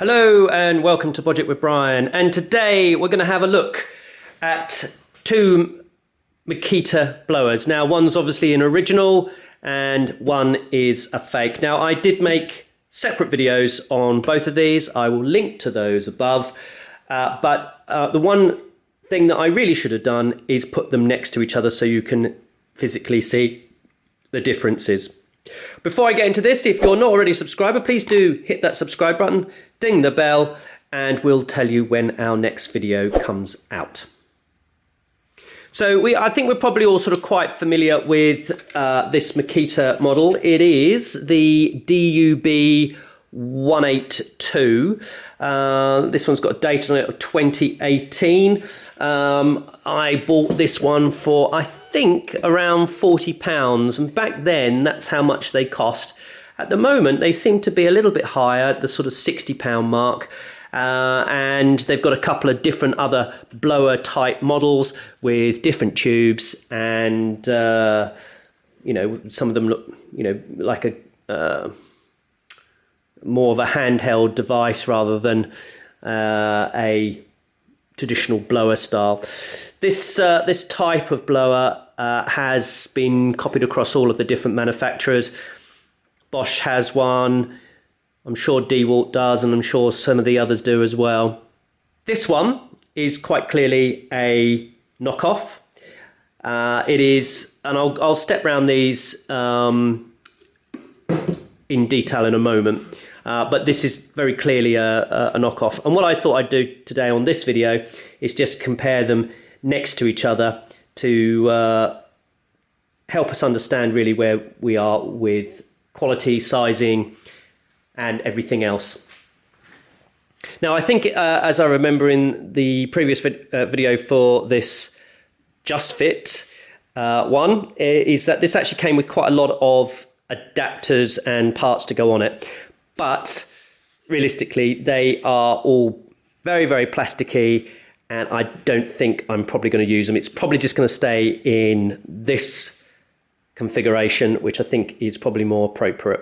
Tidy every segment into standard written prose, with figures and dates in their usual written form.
Hello and welcome to Budget with Brian, and today we're going to have a look at two Makita blowers. Now one's obviously an original and one is a fake. Now I did make separate videos on both of these. I will link to those above, but the one thing that I really should have done is put them next to each other so you can physically see the differences. Before I get into this, if you're not already a subscriber, please do hit that subscribe button, ding the bell, and we'll tell you when our next video comes out. So I think we're probably all sort of quite familiar with this Makita model. It is the DUB185. This one's got a date on it of 2018. I bought this one for, I think, around £40, and back then that's how much they cost. At the moment they seem to be a little bit higher, the sort of £60 mark, and they've got a couple of different other blower type models with different tubes, and you know, some of them look, you know, like a more of a handheld device rather than a traditional blower style. This type of blower has been copied across all of the different manufacturers. Bosch has one, I'm sure DeWalt does, and I'm sure some of the others do as well. This one is quite clearly a knockoff. It is, and I'll step around these in detail in a moment. But this is very clearly a knockoff. And what I thought I'd do today on this video is just compare them next to each other to help us understand really where we are with quality, sizing, and everything else. Now, I think, as I remember in the previous video for this Just Fit one, is that this actually came with quite a lot of adapters and parts to go on it. But realistically, they are all very, very plasticky, and I don't think I'm probably going to use them. It's probably just going to stay in this configuration, which I think is probably more appropriate.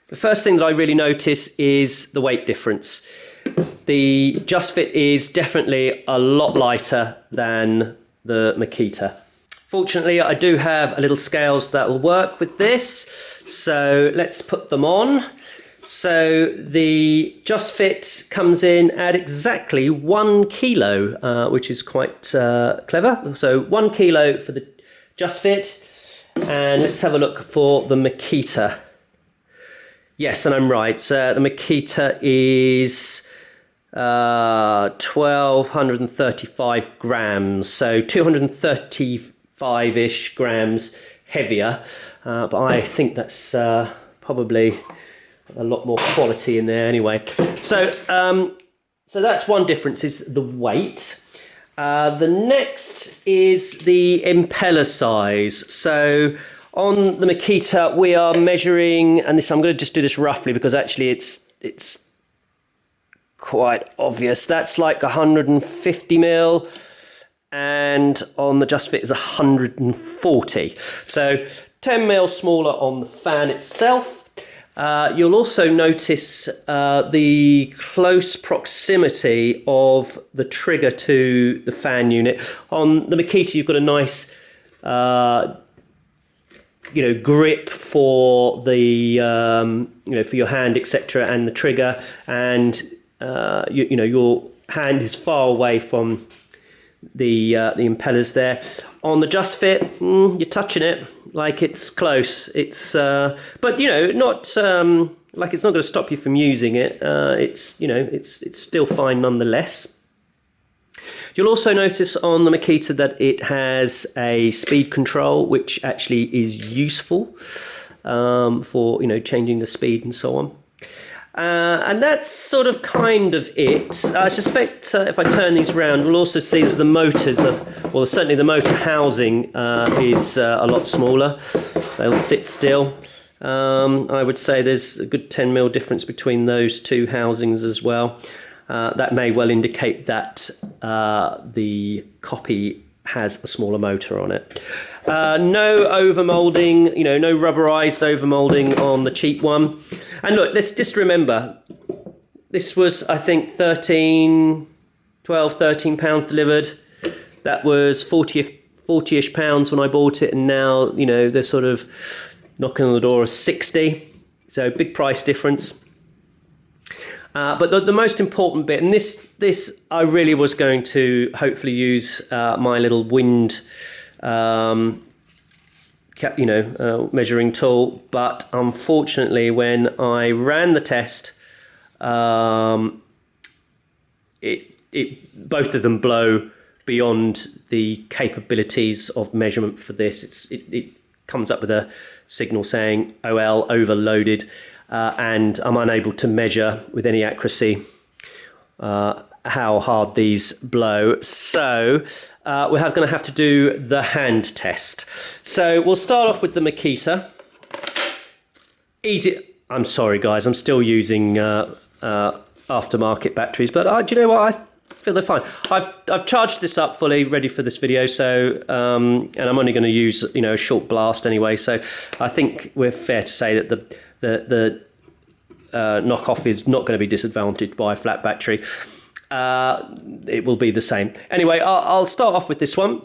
The first thing that I really notice is the weight difference. The Just Fit is definitely a lot lighter than the Makita. Fortunately, I do have a little scales that will work with this, so let's put them on. So the Just Fit comes in at exactly 1 kilo, which is quite clever. So 1 kilo for the Just Fit, and let's have a look for the Makita. Yes, and I'm right. The Makita is 1,235 grams, so 235-ish grams heavier. But I think that's probably a lot more quality in there anyway. So so that's one difference, is the weight. The next is the impeller size. So on the Makita we are measuring, and this, I'm going to just do this roughly because actually it's quite obvious. That's like 150 mil, and on the Just Fit is 140. So 10 mil smaller on the fan itself. You'll also notice the close proximity of the trigger to the fan unit. On the Makita, you've got a nice, you know, grip for the, you know, for your hand, etc., and the trigger, and you know, your hand is far away from the impellers there. On the Just Fit, you're touching it like it's close. It's but you know, not like it's not going to stop you from using it. It's, you know, it's still fine nonetheless. You'll also notice on the Makita that it has a speed control, which actually is useful for, you know, changing the speed and so on. And that's sort of kind of it. I suspect if I turn these around, we'll also see that the motors, well, certainly the motor housing is a lot smaller. They'll sit still. I would say there's a good 10 mil difference between those two housings as well. That may well indicate that the copy has a smaller motor on it. No overmolding, you know, no rubberized overmolding on the cheap one. And look, let's just remember, This was, I think, 13 pounds delivered. That was 40-ish pounds when I bought it, and now, you know, they're sort of knocking on the door of 60. So big price difference. But the most important bit, and this I really was going to hopefully use my little wind measuring tool, but unfortunately when I ran the test, both of them blow beyond the capabilities of measurement for this. It comes up with a signal saying OL overloaded, and I'm unable to measure with any accuracy how hard these blow. So we're going to have to do the hand test. So we'll start off with the Makita. Easy. I'm sorry, guys. I'm still using aftermarket batteries, but do you know what? I feel they're fine. I've charged this up fully, ready for this video. So and I'm only going to use a short blast anyway. So I think we're fair to say that the knockoff is not going to be disadvantaged by a flat battery. It will be the same. Anyway, I'll start off with this one.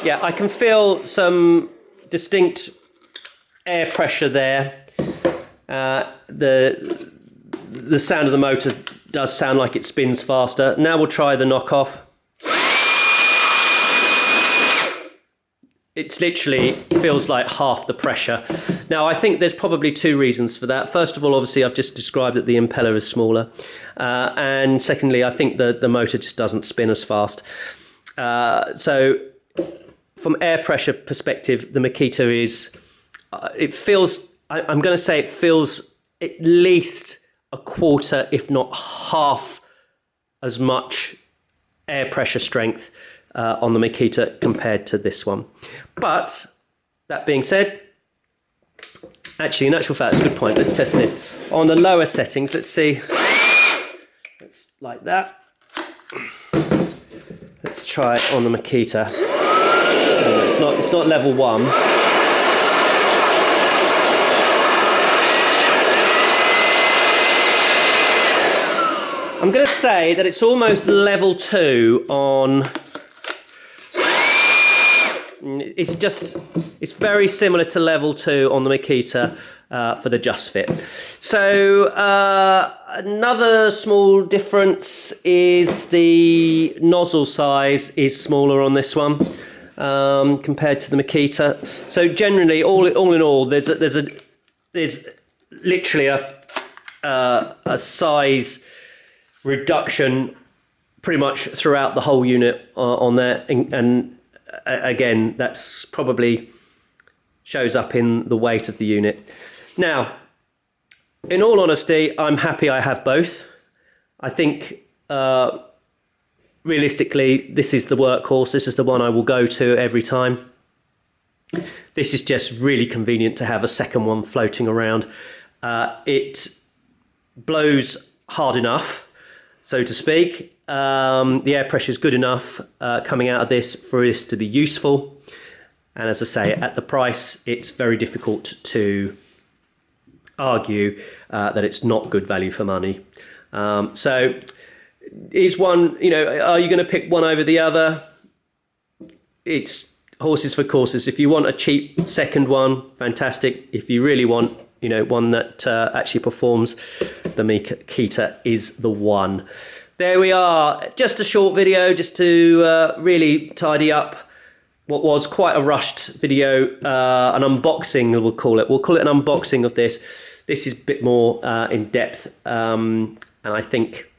Yeah, I can feel some distinct air pressure there. The sound of the motor does sound like it spins faster. Now we'll try the knockoff. It's literally feels like half the pressure. Now, I think there's probably two reasons for that. First of all, obviously, I've just described that the impeller is smaller. And secondly, I think the motor just doesn't spin as fast. So from air pressure perspective, the Makita is, it feels, I'm going to say it feels at least a quarter, if not half as much air pressure strength on the Makita compared to this one. But that being said, actually, in actual fact, it's a good point. Let's test this on the lower settings. Let's see. It's like that. Let's try it on the Makita. No, it's not level 1. I'm going to say that it's almost level 2 on. It's very similar to level 2 on the Makita for the Just Fit. So another small difference is the nozzle size is smaller on this one compared to the Makita. So generally, all in all, there's literally a size reduction pretty much throughout the whole unit on there, and again, that's probably shows up in the weight of the unit. Now, in all honesty, I'm happy I have both. I think realistically, this is the workhorse. This is the one I will go to every time. This is just really convenient to have a second one floating around. It blows hard enough, so to speak. The air pressure is good enough coming out of this for this to be useful. And as I say, at the price, it's very difficult to argue that it's not good value for money. So is one, are you going to pick one over the other? It's horses for courses. If you want a cheap second one, fantastic. If you really want, one that actually performs, the Makita is the one. There we are, just a short video just to really tidy up what was quite a rushed video, an unboxing we'll call it. We'll call it an unboxing of this. This is a bit more in depth, and I think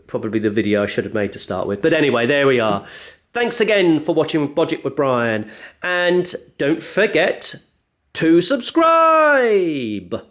probably the video I should have made to start with. But anyway, there we are. Thanks again for watching Budget with Brian, and don't forget to subscribe.